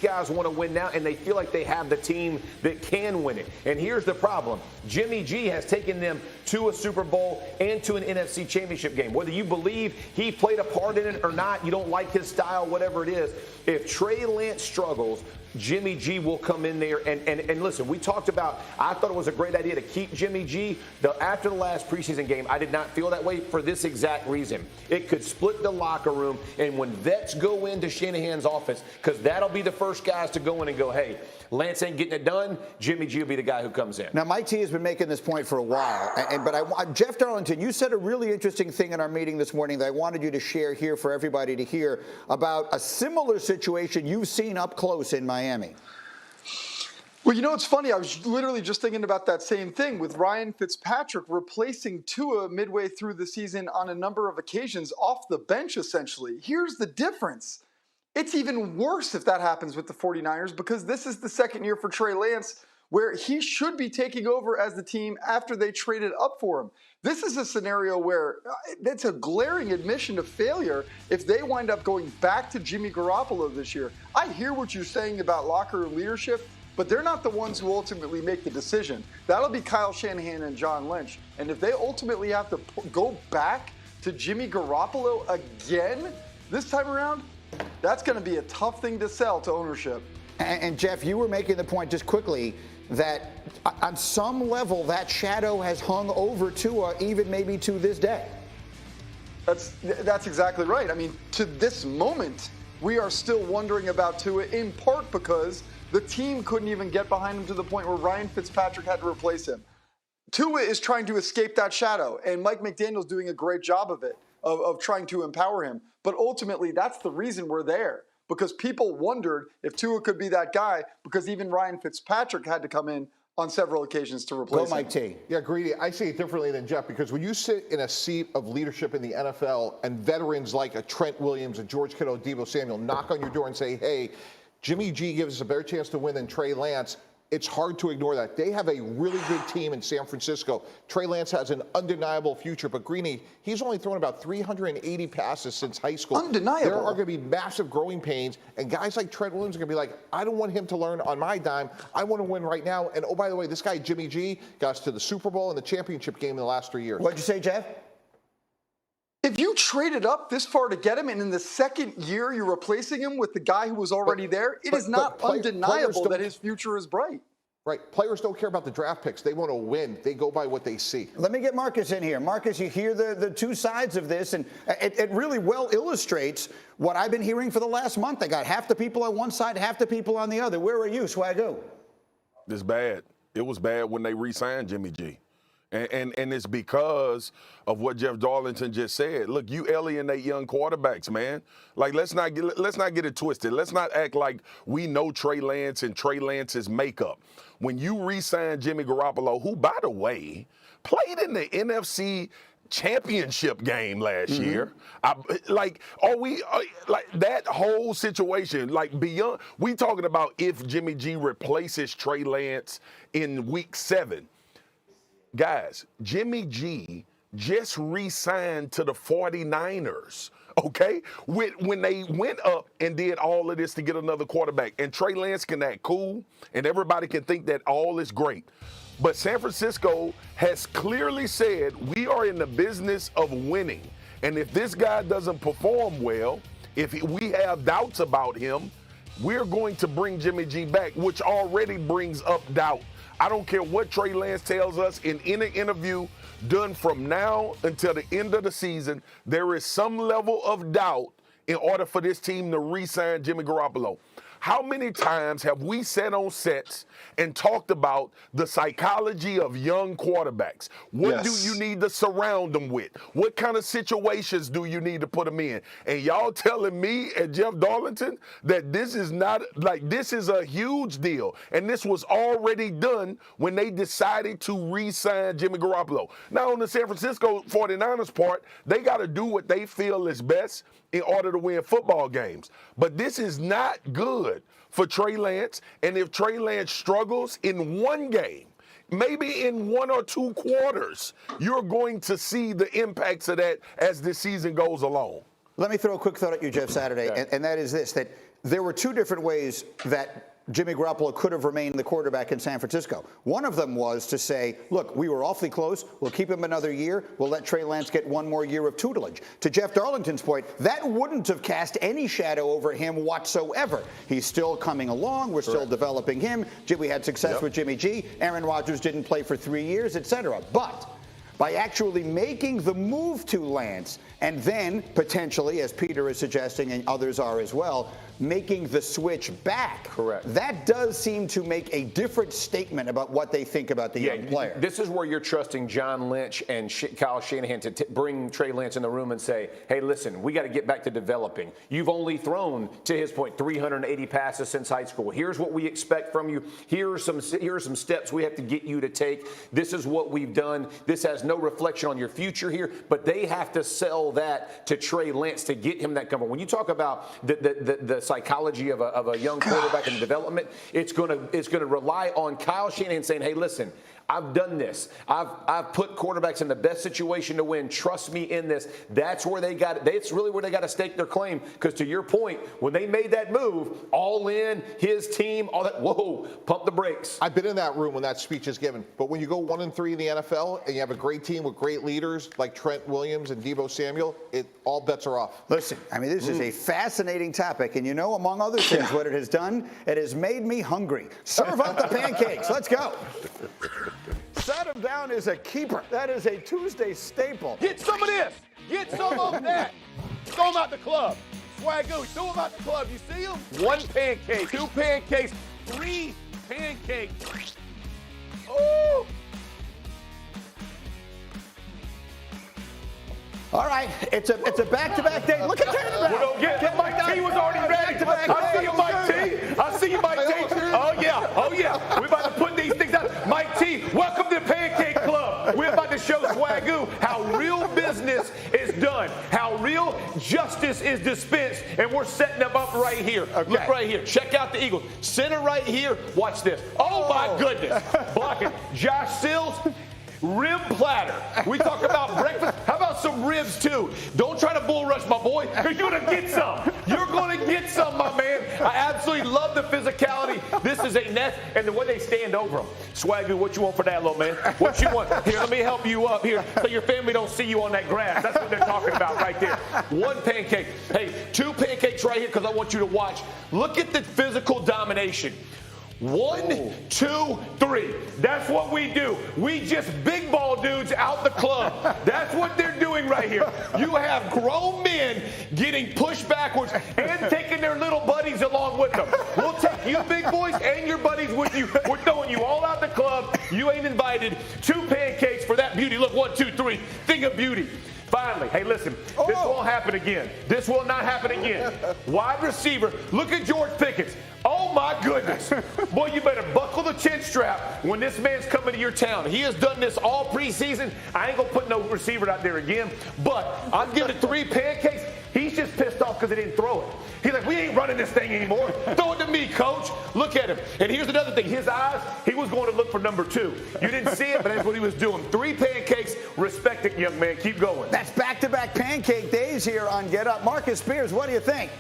guys want to win now, and they feel like they have the team that can win it. And here's the problem. Jimmy G has taken them to a Super Bowl and to an NFC Championship game. Whether you believe he played a part in it or not, you don't like his style, whatever it is, if Trey Lance struggles, Jimmy G will come in there. And listen, we talked about, I thought it was a great idea to keep Jimmy G. After the last preseason game, I did not feel that way for this exact reason. It could split the locker room, and when vets go into Shanahan's offense, because that'll be the first guys to go in and go, hey, Lance ain't getting it done, Jimmy G will be the guy who comes in. Now, Mike T has been making this point for a while, but Jeff Darlington, you said a really interesting thing in our meeting this morning that I wanted you to share here for everybody to hear about a similar situation you've seen up close in Miami. Well, you know, it's funny. I was literally just thinking about that same thing with Ryan Fitzpatrick replacing Tua midway through the season on a number of occasions off the bench, essentially. Here's the difference. It's even worse if that happens with the 49ers because this is the second year for Trey Lance where he should be taking over as the team after they traded up for him. This is a scenario where it's a glaring admission of failure if they wind up going back to Jimmy Garoppolo this year. I hear what you're saying about locker room leadership, but they're not the ones who ultimately make the decision. That'll be Kyle Shanahan and John Lynch. And if they ultimately have to go back to Jimmy Garoppolo again this time around, that's going to be a tough thing to sell to ownership. And Jeff, you were making the point just quickly that on some level that shadow has hung over Tua even maybe to this day. That's exactly right. I mean, to this moment, we are still wondering about Tua in part because the team couldn't even get behind him to the point where Ryan Fitzpatrick had to replace him. Tua is trying to escape that shadow, and Mike McDaniel's doing a great job of it, of trying to empower him. But ultimately, that's the reason we're there, because people wondered if Tua could be that guy, because even Ryan Fitzpatrick had to come in on several occasions to replace him. Go Mike T. Yeah, Greedy, I see it differently than Jeff, because when you sit in a seat of leadership in the NFL and veterans like a Trent Williams, a George Kittle, Deebo Samuel knock on your door and say, hey, Jimmy G gives us a better chance to win than Trey Lance, it's hard to ignore that. They have a really good team in San Francisco. Trey Lance has an undeniable future, but Greeny, he's only thrown about 380 passes since high school. Undeniable. There are going to be massive growing pains, and guys like Trent Williams are going to be like, I don't want him to learn on my dime. I want to win right now. And oh, by the way, this guy, Jimmy G, got us to the Super Bowl and the championship game in the last 3 years. What'd you say, Jeff? If you traded up this far to get him, and in the second year you're replacing him with the guy who was already there, it is not undeniable that his future is bright. Right. Players don't care about the draft picks. They want to win. They go by what they see. Let me get Marcus in here. Marcus, you hear the two sides of this, and it really well illustrates what I've been hearing for the last month. I got half the people on one side, half the people on the other. Where are you, Swagoo? It's bad. It was bad when they re-signed Jimmy G. And it's because of what Jeff Darlington just said. Look, you alienate young quarterbacks, man. Like, let's not get it twisted. Let's not act like we know Trey Lance and Trey Lance's makeup. When you re-sign Jimmy Garoppolo, who, by the way, played in the NFC championship game last year. Like that whole situation, like beyond, we talking about if Jimmy G replaces Trey Lance in week 7. Guys, Jimmy G just re-signed to the 49ers, okay? When they went up and did all of this to get another quarterback, and Trey Lance can act cool, and everybody can think that all is great. But San Francisco has clearly said, we are in the business of winning. And if this guy doesn't perform well, if we have doubts about him, we're going to bring Jimmy G back, which already brings up doubt. I don't care what Trey Lance tells us in any interview done from now until the end of the season, there is some level of doubt in order for this team to re-sign Jimmy Garoppolo. How many times have we sat on sets and talked about the psychology of young quarterbacks? What do you need to surround them with? What kind of situations do you need to put them in? And y'all telling me and Jeff Darlington that this is not, like, this is a huge deal. And this was already done when they decided to re-sign Jimmy Garoppolo. Now, on the San Francisco 49ers part, they got to do what they feel is best in order to win football games. But this is not good for Trey Lance. And if Trey Lance struggles in one game, maybe in 1 or 2 quarters, you're going to see the impacts of that as this season goes along. Let me throw a quick thought at you, Jeff Saturday, and that is this, that there were two different ways that Jimmy Garoppolo could have remained the quarterback in San Francisco. One of them was to say, look, we were awfully close. We'll keep him another year. We'll let Trey Lance get one more year of tutelage. To Jeff Darlington's point, that wouldn't have cast any shadow over him whatsoever. He's still coming along. We're still developing him. We had success with Jimmy G. Aaron Rodgers didn't play for 3 years, etc. But by actually making the move to Lance and then potentially, as Peter is suggesting and others are as well, making the switch back. Correct. That does seem to make a different statement about what they think about the young player. This is where you're trusting John Lynch and Kyle Shanahan to bring Trey Lance in the room and say, hey, listen, we got to get back to developing. You've only thrown, to his point, 380 passes since high school. Here's what we expect from you. Here are some steps we have to get you to take. This is what we've done. This has no reflection on your future here, but they have to sell that to Trey Lance to get him that comfort. When you talk about the psychology of a young quarterback and development, it's going to rely on Kyle Shanahan saying, hey, listen, I've done this. I've put quarterbacks in the best situation to win. Trust me in this. That's where they got it. That's really where they got to stake their claim. Because to your point, when they made that move, all in, his team, all that, whoa, pump the brakes. I've been in that room when that speech is given. But when you go 1-3 in the NFL and you have a great team with great leaders like Trent Williams and Deebo Samuel, all bets are off. Listen, I mean, this is a fascinating topic. And you know, among other things, what it has done, it has made me hungry. Serve up the pancakes. Let's go. Set him down is a keeper. That is a Tuesday staple. Get some of this. Get some of that. Throw them out the club. Swagoo, throw them out the club. You see them? 1 pancake, 2 pancakes, 3 pancakes. Ooh. All right, it's a back-to-back day. Look at that. Well, get Mike T was already ready. I see you, Mike T. I see you, Mike T. Oh yeah. We're about to put these things out. Mike T, welcome to the Pancake Club. We're about to show Swagoo how real business is done, how real justice is dispensed, and we're setting them up right here. Okay. Look right here. Check out the Eagles. Center right here. Watch this. Oh my goodness. Blocking. Josh Sills. Rib platter. We talk about breakfast. How about some ribs, too? Don't try to bull rush, my boy, because you're going to get some. You're going to get some, my man. I absolutely love the physicality. This is a nest, and the way they stand over them. Swagoo, what you want for that, little man? What you want? Here, let me help you up here so your family don't see you on that grass. That's what they're talking about right there. 1 pancake. Hey, 2 pancakes right here because I want you to watch. Look at the physical domination. 1, 2, 3. That's what we do. We just big ball dudes out the club. That's what they're doing right here. You have grown men getting pushed backwards and taking their little buddies along with them. We'll take you big boys and your buddies with you. We're throwing you all out the club. You ain't invited. 2 pancakes for that beauty. Look, 1, 2, 3. Thing of beauty. Finally, hey, listen, this won't happen again. This will not happen again. Wide receiver, look at George Pickens. Oh, my goodness. Boy, you better buckle the chin strap when this man's coming to your town. He has done this all preseason. I ain't going to put no receiver out there again, but I'm giving it 3 pancakes. He's just pissed off because he didn't throw it. He's like, we ain't running this thing anymore. Throw it to me, coach. Look at him. And here's another thing. His eyes, he was going to look for number 2. You didn't see it, but that's what he was doing. 3 pancakes. Respect it, young man. Keep going. That's back-to-back pancake days here on Get Up. Marcus Spears, what do you think?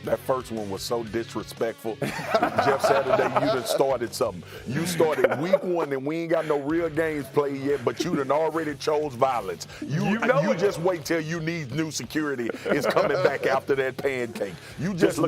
That first one was so disrespectful. Jeff Saturday, you done started something. You started week 1 and we ain't got no real games played yet, but you done already chose violence. You just wait till you need new security is coming back after that pancake. You just